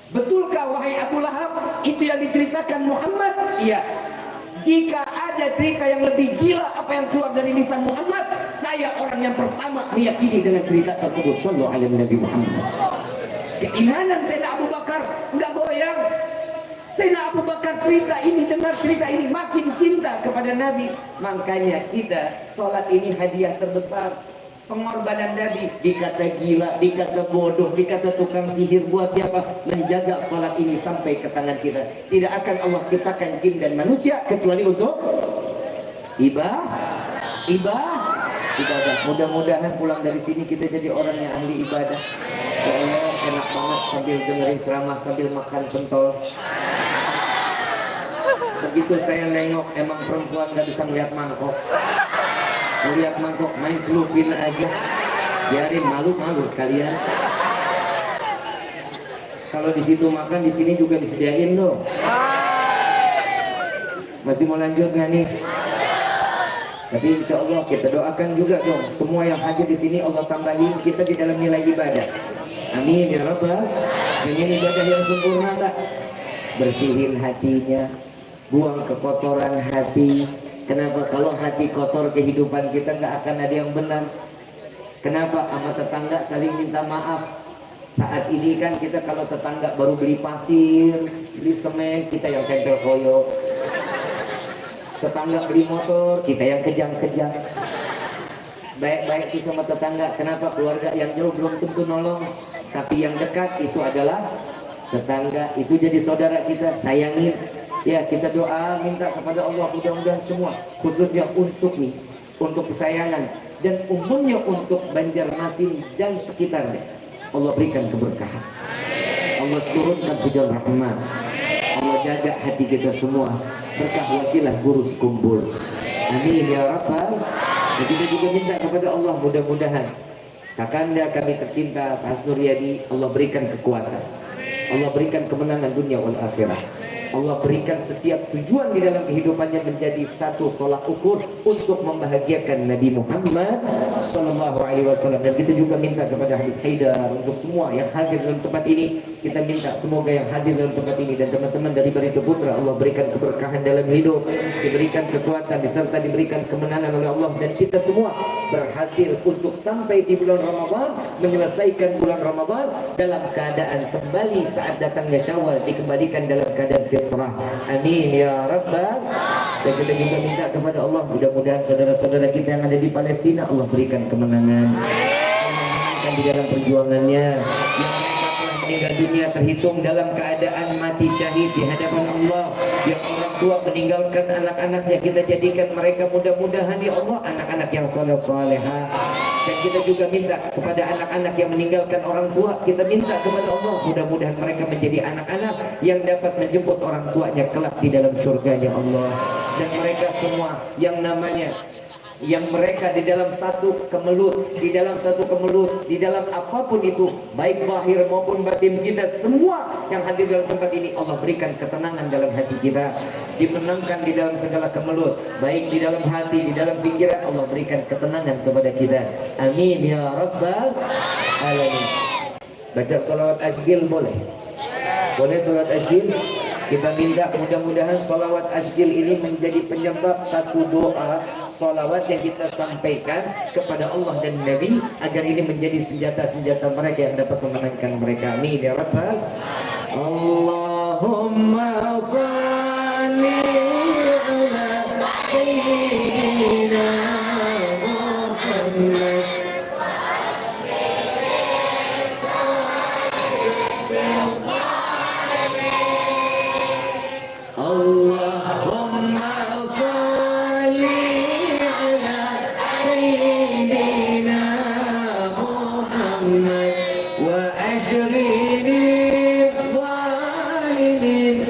Betulkah wahai Abu Lahab itu yang diceritakan Muhammad? Iya. Jika ada cerita yang lebih gila apa yang keluar dari lisan Muhammad, saya orang yang pertama meyakini dengan cerita tersebut. Sallallahu alaihi Nabi Muhammad. Keimanan Sayyidina Abu Bakar nggak goyang. Sayyidina Abu Bakar cerita ini, dengar cerita ini, makin cinta kepada Nabi. Makanya kita sholat ini hadiah terbesar. Pengorbanan Nabi, dikata gila, dikata bodoh, dikata tukang sihir, buat siapa? Menjaga sholat ini sampai ke tangan kita. Tidak akan Allah ciptakan jin dan manusia kecuali untuk ibadah. Mudah-mudahan pulang dari sini kita jadi orang yang ahli ibadah. Kayaknya enak banget sambil dengerin ceramah sambil makan pentol. Begitu saya nengok, emang perempuan gak bisa melihat mangkok. Lihat mangkok main celupin aja, biarin, malu sekalian. Kalau di situ makan, di sini juga disediain loh. Masih mau lanjut nggak nih? Tapi insya Allah kita doakan juga dong, semua yang hadir di sini Allah tambahin kita di dalam nilai ibadah. Amin ya Rabbal. Ini ibadah yang sempurna tak? Bersihin hatinya, buang kekotoran hati. Kenapa? Kalau hati kotor, kehidupan kita nggak akan ada yang benar. Kenapa? Sama tetangga saling minta maaf. Saat ini kan kita kalau tetangga baru beli pasir, beli semen, kita yang tempel koyo. Tetangga beli motor, kita yang kejang-kejang. Baik-baik itu sama tetangga. Kenapa? Keluarga yang jauh belum tentu nolong, tapi yang dekat itu adalah tetangga. Itu jadi saudara kita, sayangin. Ya, kita doa minta kepada Allah mudah-mudahan semua, khususnya untuk kesayangan dan umumnya untuk Banjarmasin dan sekitarnya, Allah berikan keberkahan, Allah turunkan hujan rahmat, Allah jaga hati kita semua, berkah wasilah guru sekumpul. Amin ya Rabbal. Kita juga minta kepada Allah mudah-mudahan kakanda kami tercinta Pak Hasnuryadi, Allah berikan kekuatan, Allah berikan kemenangan dunia wal akhirah. Allah berikan setiap tujuan di dalam kehidupannya menjadi satu tolak ukur untuk membahagiakan Nabi Muhammad Sallallahu Alaihi Wasallam. Dan kita juga minta kepada Habib Haidar untuk semua yang hadir dalam tempat ini kita minta semoga yang hadir dalam tempat ini dan teman-teman dari Barito Putra, Allah berikan keberkahan dalam hidup, diberikan kekuatan, diserta diberikan kemenangan oleh Allah, dan kita semua berhasil untuk sampai di bulan Ramadan, menyelesaikan bulan Ramadan dalam keadaan kembali saat datangnya Syawal, dikembalikan dalam keadaan fitrah. Amin ya rabbal. Dan kita juga minta kepada Allah, mudah-mudahan saudara-saudara kita yang ada di Palestina, Allah berikan kemenangan, menangkan di dalam perjuangannya. Yang mereka telah meninggal dunia terhitung dalam keadaan mati syahid di hadapan Allah. Yang orang tua meninggalkan anak-anaknya, kita jadikan mereka mudah-mudahan ya Allah anak-anak yang soleh-solehah. Dan kita juga minta kepada anak-anak yang meninggalkan orang tua, kita minta kepada Allah mudah-mudahan mereka menjadi anak-anak yang dapat menjemput orang tuanya kelak di dalam surganya Allah. Dan mereka semua yang namanya yang mereka di dalam satu kemelut, di dalam apapun itu, baik zahir maupun batin kita semua yang hadir dalam tempat ini, Allah berikan ketenangan dalam hati kita, dimenangkan di dalam segala kemelut, baik di dalam hati, di dalam pikiran, Allah berikan ketenangan kepada kita. Amin ya rabbal alamin. Baca salawat asgil boleh? Boleh salawat asgil? Kita minta mudah-mudahan salawat asgil ini menjadi penyebab satu doa salawat yang kita sampaikan kepada Allah dan Nabi, agar ini menjadi senjata-senjata mereka yang dapat memenangkan mereka. Amin ya rabbal. Allahumma salli ala sayyidina Muhammad. Allahumma salli ala sayyidina Muhammad wa ashghili zalimin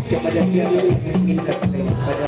kepada siapa yang kita selain pada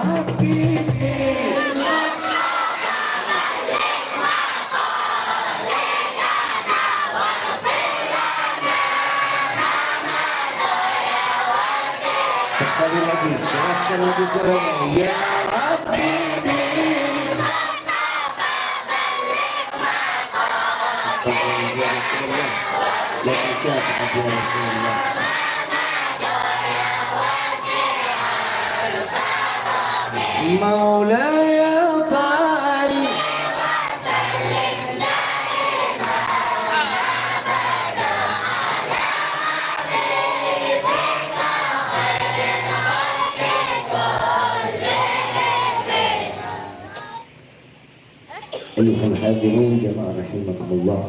Habibi. Sekali lagi, keraskan lagi suaranya. Ya Habibi. Ya Rasulullah, ya Rasulullah. مولاي صل أيها الحاضرون جماعة رحمكم الله.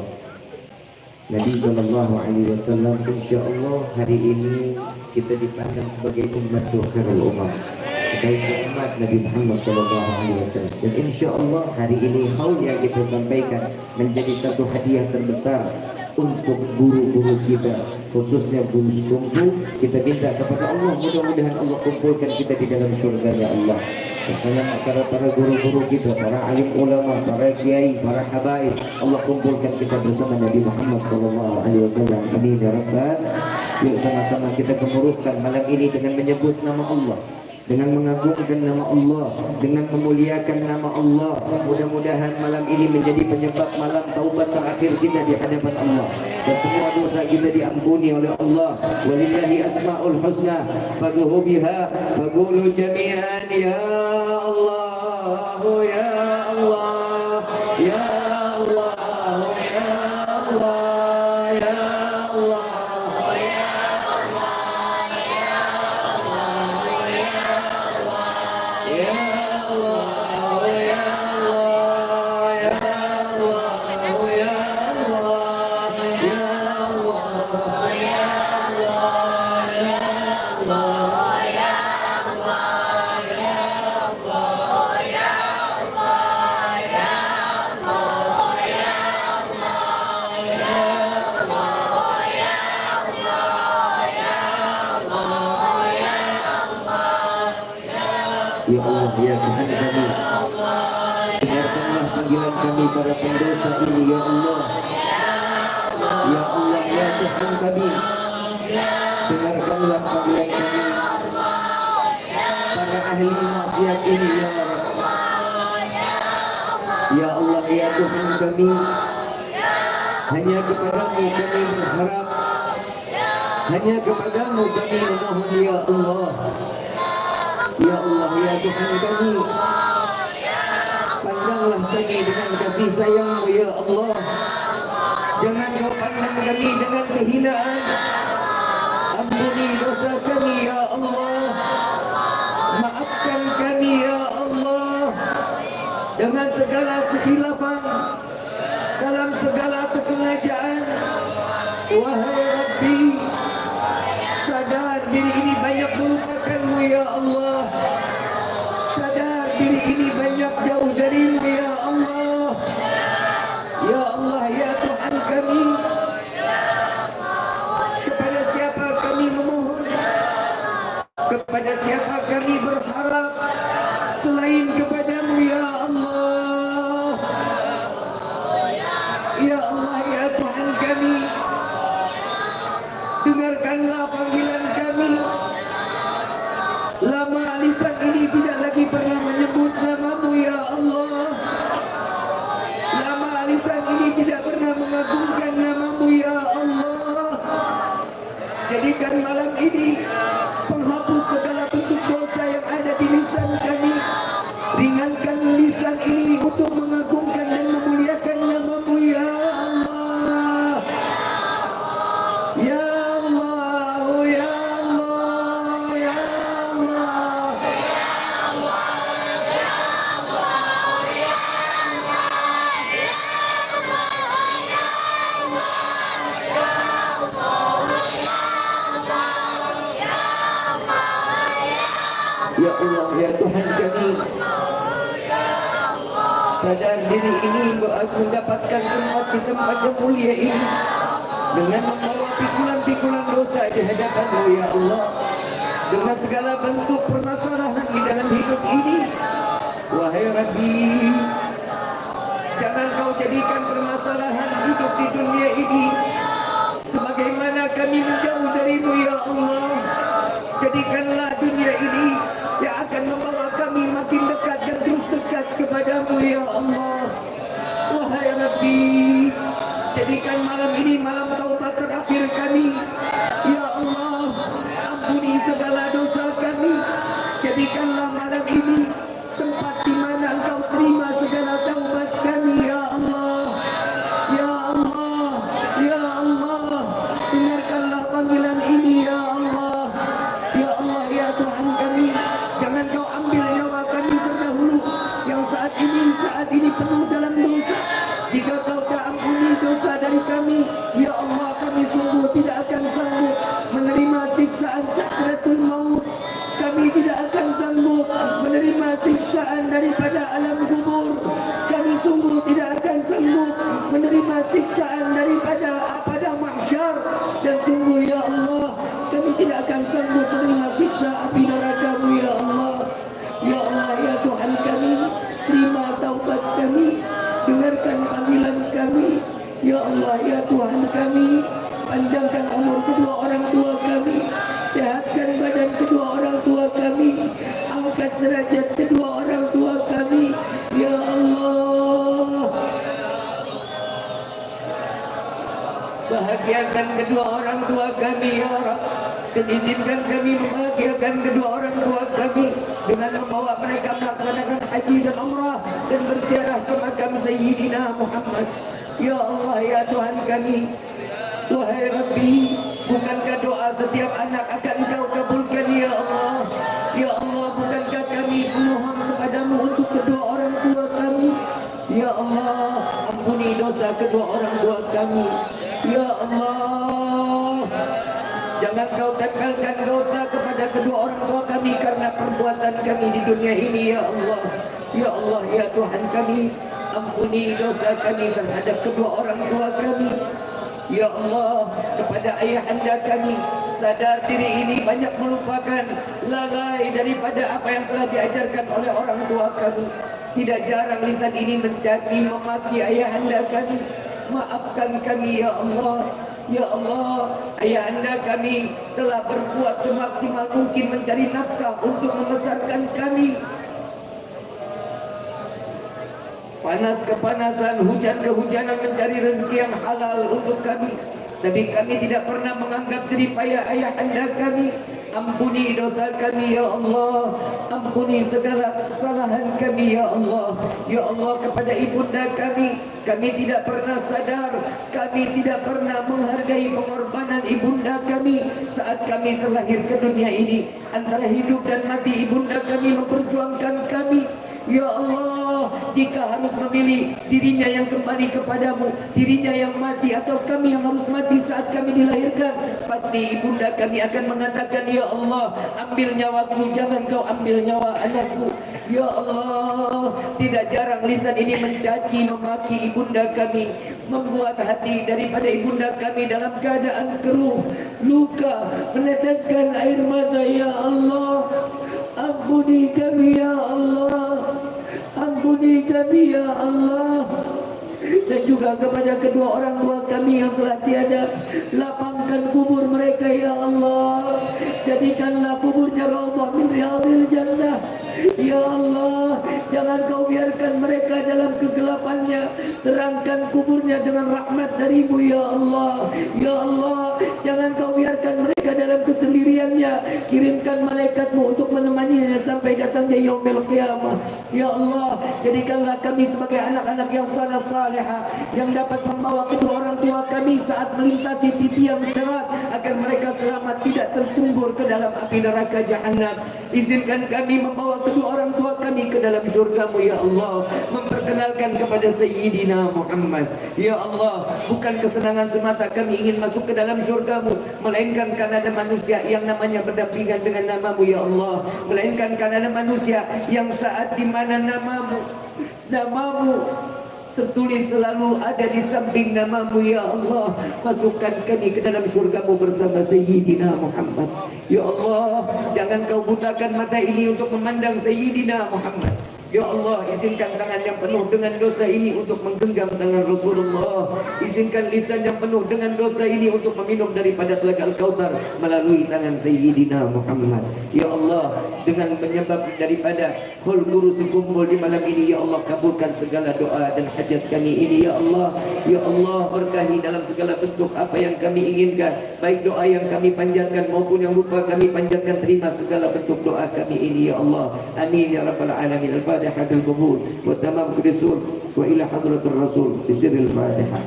Nabi SAW insyaallah hari ini kita dipandang sebagai ummatul khairul umam, sebagai umat Nabi Muhammad SAW, dan insyaallah hari ini haul yang kita sampaikan menjadi satu hadiah terbesar untuk guru-guru kita, khususnya guru sekumpu. Kita minta kepada Allah, mudah-mudahan Allah kumpulkan kita di dalam surga-Nya Allah bersama para guru-guru kita, para alim ulama, para kiai, para habaib. Allah kumpulkan kita bersama Nabi Muhammad SAW. Amin ya rabbal. Yuk sama-sama kita kemuruhkan malam ini dengan menyebut nama Allah, dengan mengagungkan nama Allah, dengan memuliakan nama Allah. Mudah-mudahan malam ini menjadi penyebab malam taubat terakhir kita di hadapan Allah, dan semua dosa kita diampuni oleh Allah. Walillahi asmaul husna fad'uhu biha faqulu jami'an ya Allah ya Allah ya Allah ya Allah ya Allah. Ya Allah, ya Tuhan kami, dengarkanlah panggilan kami para pendosa ini ya Allah. Ya Allah, ya Tuhan kami, dengarkanlah panggilan kami para ahli maksiat ini ya Allah. Ya Allah, ya Tuhan kami, hanya kepadamu kami berharap, hanya kepadamu kami memohon ya Allah. Ya Allah, ya Tuhan kami, pandanglah kami dengan kasih sayang-Mu ya Allah. Jangan Kau pandang kami dengan kehinaan. Ampuni dosa kami ya Allah. Maafkan kami ya Allah dengan segala kekhilafan, dalam segala kesengajaan. Wahai Rabbi, sadar diri ini banyak melupakan-Mu ya Allah. Sadar diri ini banyak jauh dari-Mu ya Allah. Ya Allah, ya Tuhan kami, kepada siapa kami memohon, kepada siapa kami berharap selain kepada-Mu ya Allah. Ya Allah, ya Tuhan kami, dengarkanlah panggilan kami. Lama lisan ini tidak lagi pernah menyebut nama-Mu ya Allah. Lama lisan ini tidak pernah mengagungkan nama-Mu ya Allah. Jadikan malam ini penghapus segala bentuk dosa yang ada di lisan kami. Ringankan lisan ini untuk mengagungkan dan memuliakan nama-Mu ya Allah. Ya Ya Allah, ya Tuhan kami, sadar diri ini mendapatkan umat di tempat yang mulia ini dengan membawa pikulan-pikulan dosa di hadapan-Mu ya Allah. dengan segala bentuk permasalahan di dalam hidup ini. Wahai Rabbi, jangan kau jadikan permasalahan hidup di dunia ini sebagaimana kami menjauh darimu ya Allah. Jadikanlah dunia ini yang akan membawa kami makin dekat dan terus dekat kepadamu ya Allah. Wahai Rabbi, jadikan malam ini malam taubat terakhir kami ya Allah. Ampuni segala dosa kami. Jadikanlah malam ini tempat di mana Engkau terima segala taubat kami ya Allah. Ya Allah, ya Allah, dengarkanlah panggilan ini ya Allah. Ya Allah, ya Tuhan kami, jangan Kau ambil nyawa kami terdahulu yang saat ini penuh dalam dosa. Jika Kau tak ampuni dosa dari kami, ya Allah, kami sungguh tidak akan sanggup menerima siksaan sakratul maut. Kami tidak akan sanggup menerima siksaan daripada alam kubur. Kami sungguh tidak akan sanggup menerima siksaan daripada mahsyar. Dan sungguh ya Allah, kami tidak akan sanggup menerima siksa api neraka-Mu ya Allah. Ya Allah, ya Tuhan kami, terima taubat kami, dengarkan panggilan kami. Ya Allah, ya Tuhan kami, panjangkan umur kedua orang tua kami, sehatkan badan kedua orang tua kami, angkat derajat kedua orang tua kami. Ya Allah, bahagiakan kedua orang tua kami ya Rabb, dan izinkan kami membahagiakan kedua orang tua kami dengan membawa mereka melaksanakan haji dan umrah dan berziarah ke makam Sayyidina Muhammad. Ya Allah, ya Tuhan kami, wahai Rabbi, bukankah doa setiap anak akan Engkau kabulkan ya Allah? Ya Allah, bukankah kami memohon kepadamu untuk kedua orang tua kami? Ya Allah, ampuni dosa kedua orang tua kami. Ya Allah, jangan Kau tempelkan dosa kepada kedua orang tua kami karena perbuatan kami di dunia ini ya Allah. Ya Allah, ya Tuhan kami, ampuni dosa kami terhadap kedua orang tua kami. Ya Allah, kepada ayah anda kami, sadar diri ini banyak melupakan, lalai daripada apa yang telah diajarkan oleh orang tua kami. Tidak jarang lisan ini mencaci memaki ayah anda kami. Maafkan kami ya Allah. Ya Allah, ayah anda kami telah berbuat semaksimal mungkin mencari nafkah untuk membesarkan kami. Panas kepanasan, hujan kehujanan mencari rezeki yang halal untuk kami. Tapi kami tidak pernah menganggap jerih payah ayah anda kami. Ampuni dosa kami ya Allah. Ampuni segala kesalahan kami ya Allah. Ya Allah, kepada ibunda kami tidak pernah sadar, kami tidak pernah menghargai pengorbanan ibunda kami saat kami terlahir ke dunia ini. Antara hidup dan mati ibunda kami memperjuangkan kami. Ya Allah, jika harus memilih dirinya yang kembali kepadamu, dirinya yang mati atau kami yang harus mati saat kami dilahirkan, pasti ibunda kami akan mengatakan, ya Allah, ambil nyawaku, jangan Kau ambil nyawa anakku. Ya Allah, tidak jarang lisan ini mencaci memaki ibunda kami, membuat hati daripada ibunda kami dalam keadaan keruh, luka, meneteskan air mata. Ya Allah, ampuni kami ya Allah, ampuni kami ya Allah. Dan juga kepada kedua orang tua kami yang telah tiada, lapangkan kubur mereka ya Allah. Jadikanlah kuburnya raudhah min riyadil jannah. Ya Allah, jangan Kau biarkan mereka dalam kegelapannya, terangkan kuburnya dengan rahmat darimu ya Allah. Ya Allah, jangan Kau biarkan mereka dalam kesendiriannya, kirimkan malaikatmu untuk menemaninya sampai datangnya yaumil qiyamah. Ya Allah, jadikanlah kami sebagai anak-anak yang saleh-salehah, yang dapat membawa kedua orang tua kami saat melintasi titian sirat, agar mereka selamat tidak tercembur ke dalam api neraka jahanam. Izinkan kami membawa kedua orang tua kami ke dalam surga-Mu ya Allah, memperkenalkan kepada Sayyidina Muhammad. Ya Allah, bukan kesenangan semata kami ingin masuk ke dalam surga-Mu, melainkan karena ada manusia yang namanya berdampingan dengan nama-Mu ya Allah, melainkan karena ada manusia yang saat di mana namamu tertulis selalu ada di samping namamu ya Allah. Masukkan kami ke dalam syurgamu bersama Sayyidina Muhammad. Ya Allah, jangan kau butakan mata ini untuk memandang Sayyidina Muhammad. Ya Allah, izinkan tangan yang penuh dengan dosa ini untuk menggenggam tangan Rasulullah. Izinkan lisan yang penuh dengan dosa ini untuk meminum daripada telaga Al-Kautsar melalui tangan Sayyidina Muhammad. Ya Allah, dengan penyebab daripada khul guru sekumpul di malam ini, ya Allah, kabulkan segala doa dan hajat kami ini. Ya Allah, ya Allah, berkahi dalam segala bentuk apa yang kami inginkan, baik doa yang kami panjatkan maupun yang lupa kami panjatkan. Terima segala bentuk doa kami ini ya Allah. Amin ya rabbal alamin. Al-Fatihah al-Qubul wa tamam kudisul wa ila hadratul Rasul bisirril Fatihah.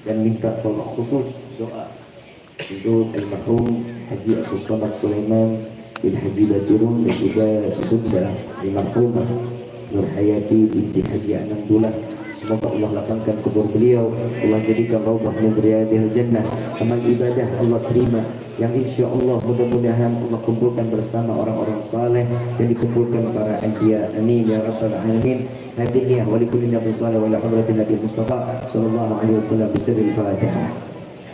Dan minta tolong khusus doa untuk almarhum Haji Abdul Samad Sulaiman bin Haji Basirun dan juga ibunda almarhumah Nur Hayati binti Haji Anandullah. Semoga Allah lapangkan kubur beliau, Allah jadikan raudhah min riyadil jannah. Amal ibadah Allah terima, yang insya Allah mudah-mudahan Allah kumpulkan bersama orang-orang saleh yang dikumpulkan para anbiya. Amin ya rabbal alamin. Hadhihi wa likulli nabiyyin salih wa ila hadratin Nabi Mustafa sallallahu alaihi wasallam bisirril Fatihah.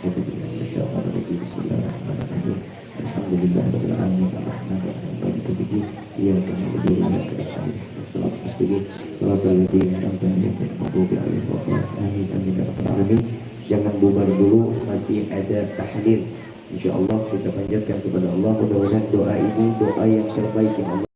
Bismillahirrahmanirrahim. Alhamdulillahirabbil alamin arrahmanir rahim maliki yaumiddin iyyaka na'budu wa iyyaka nasta'in ihdinas mustaqim shiratal ladzina an'amta 'alaihim ghairil maghdubi 'alaihim waladdallin. Amin amin ya rabbal alamin. Jangan bubar dulu, masih ada tahlil. Insyaallah kita panjatkan kepada Allah, mudah-mudahan doa ini doa yang terbaik yang Allah